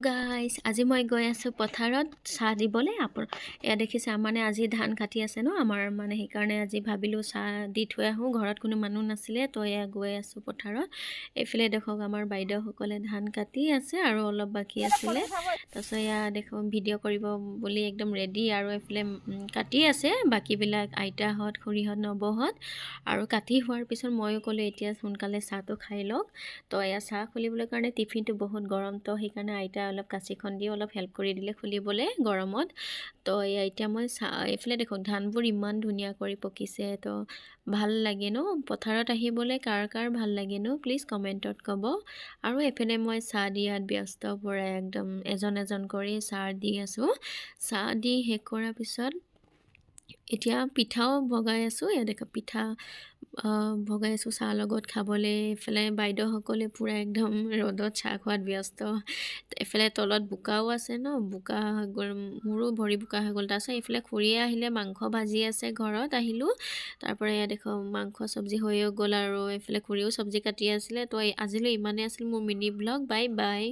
Guys আজি মই গৈ আছোঁ পথাৰত চাহ দিবলৈ এয়া দেখিছে মানে আজি ধান কাটি আছে ন আমাৰ মানে সেইকাৰণে আজি ভাবিলোঁ চাহ দি থৈ আহোঁ ঘৰত কোনো মানুহ নাছিলে তো এয়া গৈ আছোঁ পথাৰত এইফালে দেখক আমাৰ বাইদেউসকলে ধান কাটি আছে আৰু অলপ বাকী আছিলে তাৰপিছত এয়া দেখক ভিডিঅ' কৰিব বুলি একদম ৰেডি আৰু এইফালে কাটি আছে বাকীবিলাক আইতাহঁত খুৰীহঁত নবৌহঁত আৰু কাটি হোৱাৰ পিছত ময়ো ক'লোঁ এতিয়া সোনকালে চাহটো খাই লওক তো এয়া চাহ খুলিবলৈ কাৰণে টিফিনটো বহুত গৰম তো সেইকাৰণে আইতা অলপ কাঁচিখন দি অলপ হেল্প কৰি দিলে খুলিবলৈ গৰমত তো এতিয়া মই এইফালে দেখক ধানবোৰ ইমান ধুনীয়া কৰি পকিছে তো ভাল লাগে ন পথাৰত আহিবলৈ কাৰ কাৰ ভাল লাগে ন প্লিজ কমেণ্টত ক'ব আৰু এইফালে মই চাহ দিয়াত ব্যস্ত পৰাই একদম এজন এজন কৰি চাহ দি আছোঁ চাহ দি শেষ কৰাৰ পিছত এতিয়া পিঠাও ভগাই আছোঁ এয়া দেখা পিঠা ভগাই আছোঁ চাহ লগত খাবলৈ এইফালে বাইদেউসকলে পূৰা একদম ৰ'দত চাহ খোৱাত ব্যস্ত এইফালে তলত বোকাও আছে ন বোকা হৈ গ'ল মোৰো ভৰি বোকা হৈ গ'ল তাৰপিছত এইফালে খুৰীয়ে আহিলে মাংস ভাজি আছে ঘৰত আহিলোঁ তাৰপৰা এয়া দেখো মাংস চব্জি হৈও গ'ল আৰু এইফালে খুৰীও চব্জি কাটি আছিলে তো আজিলৈ ইমানেই আছিল মোৰ মিনি ব্লগ বাই বাই।